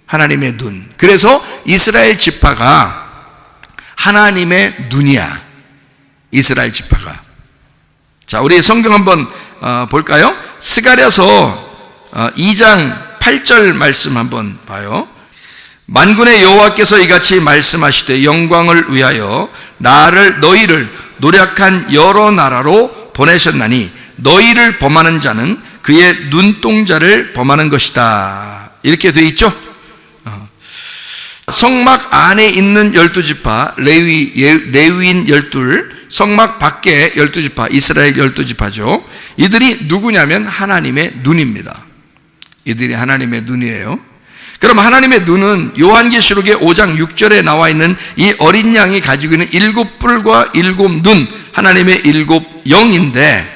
하나님의 눈. 그래서 이스라엘 지파가 하나님의 눈이야. 이스라엘 지파가. 자, 우리 성경 한번 볼까요? 스가랴서 2장 8절 말씀 한번 봐요. 만군의 여호와께서 이같이 말씀하시되 영광을 위하여 너희를 노력한 여러 나라로 보내셨나니 너희를 범하는 자는 그의 눈동자를 범하는 것이다. 이렇게 되어 있죠? 성막 안에 있는 12지파, 레위인 12, 성막 밖에 12지파, 이스라엘 12지파죠. 이들이 누구냐면 하나님의 눈입니다. 이들이 하나님의 눈이에요. 그럼 하나님의 눈은 요한계시록의 5장 6절에 나와 있는 이 어린 양이 가지고 있는 7뿔과 7눈, 하나님의 7영인데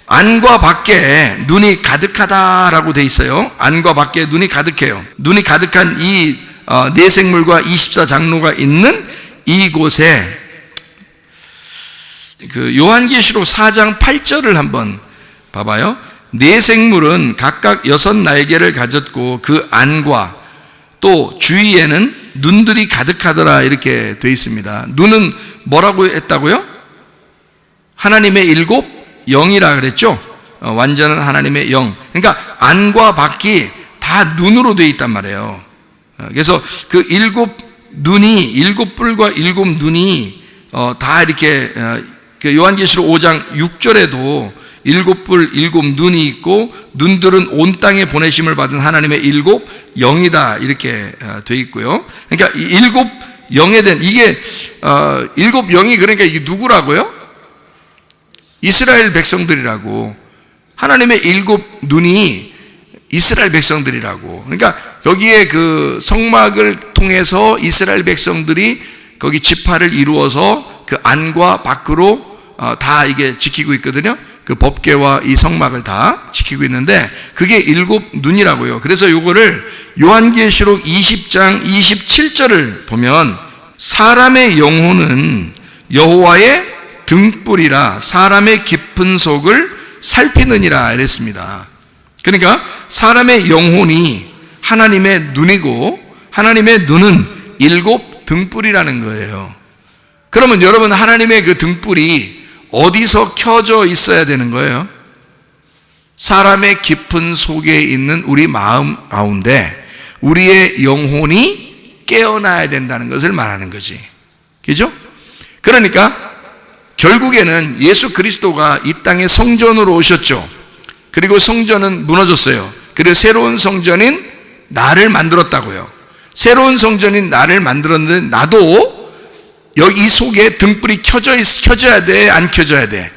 안과 밖에 눈이 가득하다라고 돼 있어요. 안과 밖에 눈이 가득해요. 눈이 가득한 이 내생물과 24장로가 있는 이곳에 그 요한계시록 4장 8절을 한번 봐봐요. 내생물은 각각 6날개를 가졌고 그 안과 또 주위에는 눈들이 가득하더라 이렇게 되어 있습니다. 눈은 뭐라고 했다고요? 하나님의 7영이라 그랬죠? 완전한 하나님의 영. 그러니까 안과 밖이 다 눈으로 되어 있단 말이에요. 그래서 그 7눈이 7뿔과 7눈이 다 이렇게 요한계시록 5장 6절에도 7뿔 7눈이 있고 눈들은 온 땅에 보내심을 받은 하나님의 7영이다 이렇게 되어 있고요. 그러니까 7영에 대한 이게 7영이 그러니까 이게 누구라고요? 이스라엘 백성들이라고. 하나님의 7눈이 이스라엘 백성들이라고. 그러니까 여기에 그 성막을 통해서 이스라엘 백성들이 거기 지파를 이루어서 그 안과 밖으로 다 이게 지키고 있거든요. 그 법궤와 이 성막을 다 지키고 있는데 그게 7눈이라고요. 그래서 요거를 요한계시록 20장 27절을 보면 사람의 영혼은 여호와의 등불이라 사람의 깊은 속을 살피느니라 이랬습니다. 그러니까 사람의 영혼이 하나님의 눈이고 하나님의 눈은 7등불이라는 거예요. 그러면 여러분 하나님의 그 등불이 어디서 켜져 있어야 되는 거예요? 사람의 깊은 속에 있는 우리 마음 가운데 우리의 영혼이 깨어나야 된다는 것을 말하는 거지. 그죠? 그러니까 결국에는 예수 그리스도가 이 땅에 성전으로 오셨죠. 그리고 성전은 무너졌어요. 그리고 새로운 성전인 나를 만들었다고요. 새로운 성전인 나를 만들었는데 나도 여기 이 속에 등불이 켜져야 돼? 안 켜져야 돼?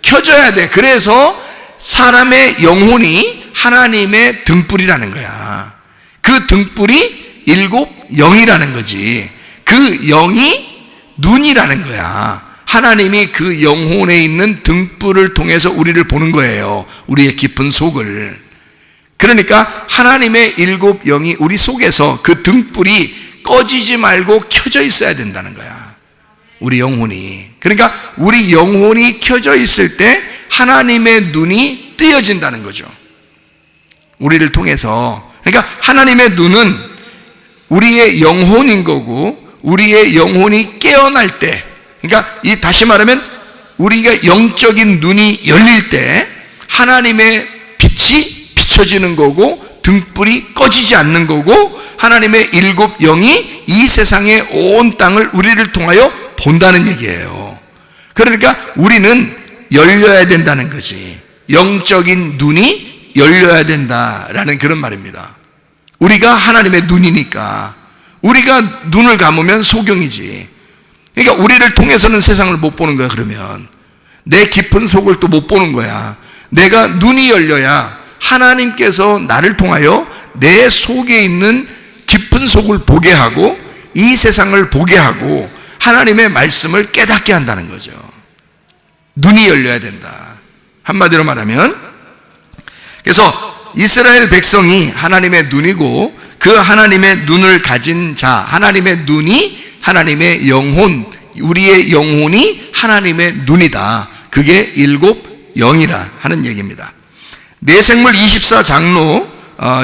켜져야 돼. 그래서 사람의 영혼이 하나님의 등불이라는 거야. 그 등불이 7영이라는 거지. 그 영이 눈이라는 거야. 하나님이 그 영혼에 있는 등불을 통해서 우리를 보는 거예요. 우리의 깊은 속을. 그러니까 하나님의 7영이 우리 속에서 그 등불이 꺼지지 말고 켜져 있어야 된다는 거야. 우리 영혼이. 그러니까 우리 영혼이 켜져 있을 때 하나님의 눈이 띄어진다는 거죠. 우리를 통해서. 그러니까 하나님의 눈은 우리의 영혼인 거고 우리의 영혼이 깨어날 때, 그러니까 다시 말하면 우리가 영적인 눈이 열릴 때 하나님의 빛이 비춰지는 거고 등불이 꺼지지 않는 거고 하나님의 7영이 이 세상의 온 땅을 우리를 통하여 본다는 얘기예요. 그러니까 우리는 열려야 된다는 거지. 영적인 눈이 열려야 된다라는 그런 말입니다. 우리가 하나님의 눈이니까 우리가 눈을 감으면 소경이지. 그러니까 우리를 통해서는 세상을 못 보는 거야. 그러면 내 깊은 속을 또 못 보는 거야. 내가 눈이 열려야 하나님께서 나를 통하여 내 속에 있는 깊은 속을 보게 하고 이 세상을 보게 하고 하나님의 말씀을 깨닫게 한다는 거죠. 눈이 열려야 된다. 한마디로 말하면, 그래서 이스라엘 백성이 하나님의 눈이고 그 하나님의 눈을 가진 자, 하나님의 눈이 하나님의 영혼, 우리의 영혼이 하나님의 눈이다. 그게 7영이라 하는 얘기입니다. 내생물 24장로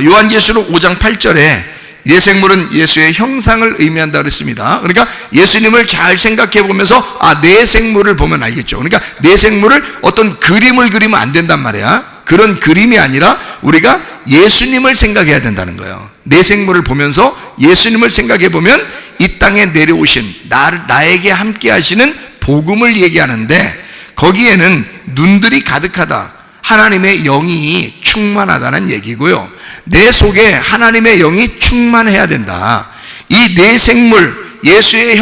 요한계시록 5장 8절에 내생물은 예수의 형상을 의미한다 그랬습니다. 그러니까 예수님을 잘 생각해 보면서 내생물을 보면 알겠죠. 그러니까 내생물을 어떤 그림을 그리면 안 된단 말이야. 그런 그림이 아니라 우리가 예수님을 생각해야 된다는 거예요. 내생물을 보면서 예수님을 생각해 보면 이 땅에 내려오신 나에게 함께 하시는 복음을 얘기하는데, 거기에는 눈들이 가득하다, 하나님의 영이 충만하다는 얘기고요. 내 속에 하나님의 영이 충만해야 된다. 이 내생물, 예수의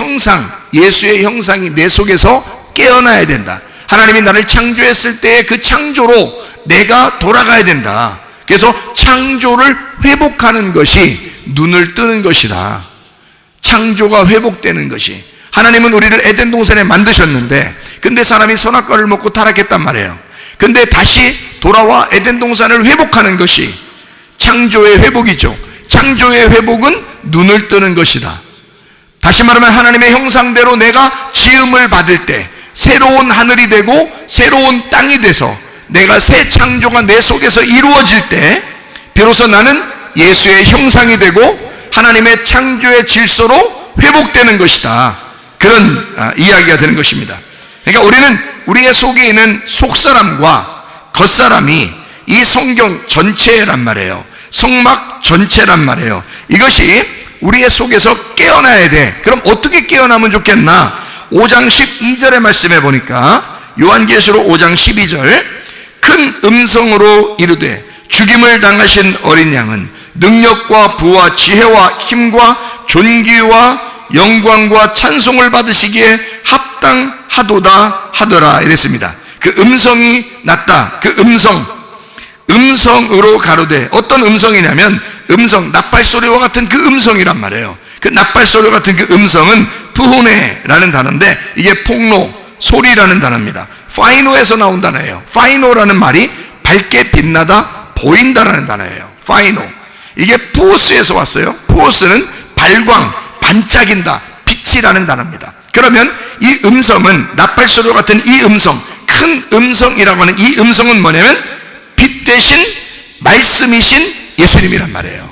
형상이 내 속에서 깨어나야 된다. 하나님이 나를 창조했을 때의 그 창조로 내가 돌아가야 된다. 그래서 창조를 회복하는 것이 눈을 뜨는 것이다. 창조가 회복되는 것이. 하나님은 우리를 에덴 동산에 만드셨는데, 근데 사람이 선악과를 먹고 타락했단 말이에요. 근데 다시 돌아와 에덴 동산을 회복하는 것이 창조의 회복이죠. 창조의 회복은 눈을 뜨는 것이다. 다시 말하면 하나님의 형상대로 내가 지음을 받을 때 새로운 하늘이 되고 새로운 땅이 돼서 내가 새 창조가 내 속에서 이루어질 때 비로소 나는 예수의 형상이 되고 하나님의 창조의 질서로 회복되는 것이다. 그런 이야기가 되는 것입니다. 그러니까 우리는 우리의 속에 있는 속사람과 겉사람이 이 성경 전체란 말이에요. 성막 전체란 말이에요. 이것이 우리의 속에서 깨어나야 돼. 그럼 어떻게 깨어나면 좋겠나? 5장 12절의 말씀에 보니까, 요한계시록 5장 12절, 큰 음성으로 이르되 죽임을 당하신 어린 양은 능력과 부와 지혜와 힘과 존귀와 영광과 찬송을 받으시기에 합당하도다 하더라 이랬습니다. 그 음성이 났다. 그 음성으로 가로되, 어떤 음성이냐면 나팔소리와 같은 그 음성이란 말이에요. 그 나팔소리 같은 그 음성은 푸후네라는 단어인데, 이게 폭로, 소리라는 단어입니다. 파이노에서 나온 단어예요. 파이노라는 말이 밝게 빛나다, 보인다라는 단어예요. 파이노. 이게 푸오스에서 왔어요. 푸오스는 발광, 반짝인다, 빛이라는 단어입니다. 그러면 이 음성은, 나팔소리 같은 이 음성, 큰 음성이라고 하는 이 음성은 뭐냐면 빛 대신 말씀이신 예수님이란 말이에요.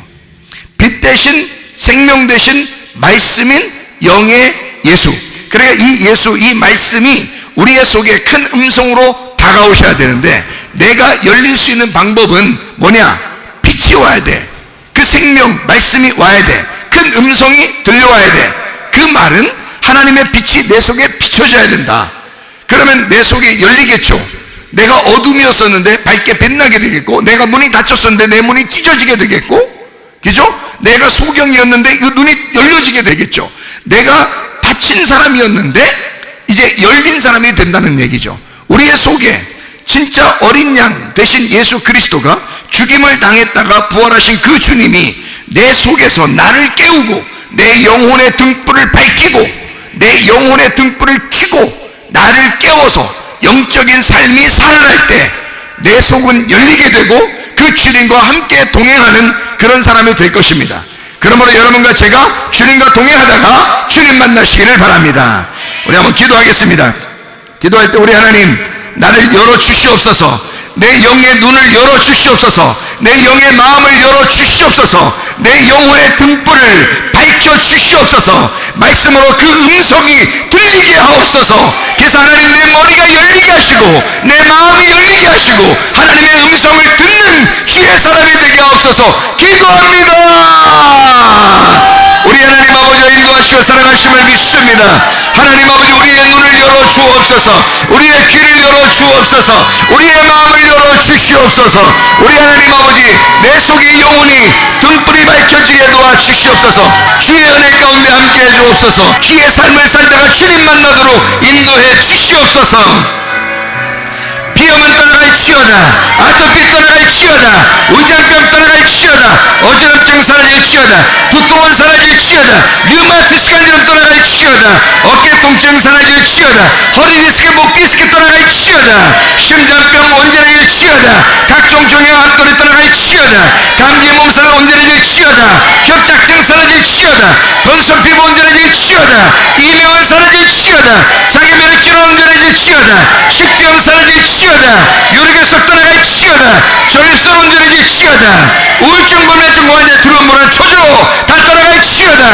빛 대신 생명 대신 말씀인 영의 예수. 그러니까 이 예수, 이 말씀이 우리의 속에 큰 음성으로 다가오셔야 되는데, 내가 열릴 수 있는 방법은 뭐냐? 빛이 와야 돼. 그 생명, 말씀이 와야 돼. 큰 음성이 들려와야 돼. 그 말은 하나님의 빛이 내 속에 비춰져야 된다. 그러면 내 속에 열리겠죠. 내가 어둠이었었는데 밝게 빛나게 되겠고, 내가 문이 닫혔었는데 내 문이 찢어지게 되겠고, 그죠? 내가 소경이었는데 그 눈이 열려지게 되겠죠. 내가 닫힌 사람이었는데 이제 열린 사람이 된다는 얘기죠. 우리의 속에 진짜 어린 양 대신 예수 그리스도가 죽임을 당했다가 부활하신 그 주님이 내 속에서 나를 깨우고 내 영혼의 등불을 밝히고 내 영혼의 등불을 켜고 나를 깨워서 영적인 삶이 살아날 때 내 속은 열리게 되고 그 주님과 함께 동행하는 그런 사람이 될 것입니다. 그러므로 여러분과 제가 주님과 동행하다가 주님 만나시기를 바랍니다. 우리 한번 기도하겠습니다. 기도할 때 우리 하나님, 나를 열어주시옵소서. 내 영의 눈을 열어주시옵소서. 내 영의 마음을 열어주시옵소서. 내 영혼의 등불을 밝혀주시옵소서. 말씀으로 그 음성이 들리게 하옵소서. 그래서 하나님, 내 머리가 열리게 하시고 내 마음이 열리게 하시고 하나님의 음성을 듣는 주의 사람이 되게 하옵소서. 기도합니다. 우리 하나님 아버지가 인도하시고 사랑하심을 믿습니다. 하나님 아버지, 우리의 눈을 열어주옵소서. 우리의 귀를 열어주옵소서. 우리의 마음을 열어주시옵소서. 우리 하나님 아버지, 내 속의 영혼이 등불이 밝혀지게 도와주시옵소서. 주의 은혜 가운데 함께 해주옵소서. 주의 삶을 살다가 주님 만나도록 인도해 주시옵소서. 비염은 떠나갈지어다. 아토피 떠나갈지어다. 우장병 떠나갈지어다. 어지럼증 사라질지어다. 두통은 사라질지어다. 류마트 시간증은 떠나갈지어다. 어깨 통증 사라질지어다. 허리 디스크, 목 디스크 떠나갈지어다. 심장병 온전해질지어다. 각종 종양 한돌이 떠나갈지어다. 감기 몸살 온전해질지어다. 협착증 사라질지어다. 건선 피부 온전해질지어다. 치여다. 이명은 사라질지어다. 자기면은 온전해질지어다. 식병 사라질지어다. 요리결석 떠나갈지어다. 전립선 온전해질지어다. 우울증, 불면증, 고환자, 두려움, 불안, 초조 다 떠나갈지어다.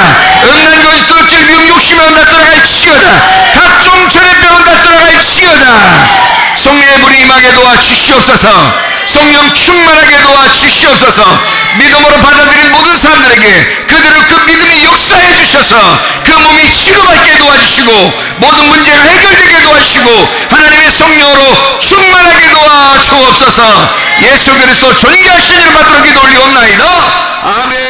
음란거짓, 도둑질, 미움, 욕심은 다 떠나갈지어다. 각종 전염병은 다 떠나갈지어다. 성령의 불이 임하게 도와주시옵소서. 성령 충만하게 도와주시옵소서. 믿음으로 받아들인 모든 사람들에게 그들의 그 믿음이 역사해 주셔서 그 몸이 치료받게 도와주시고 모든 문제가 해결되게 도와주시고 하나님의 성령으로 충만하게 도와주옵소서. 예수 그리스도 존귀하신 이름 받들어 기도 올리옵나이다. 아멘.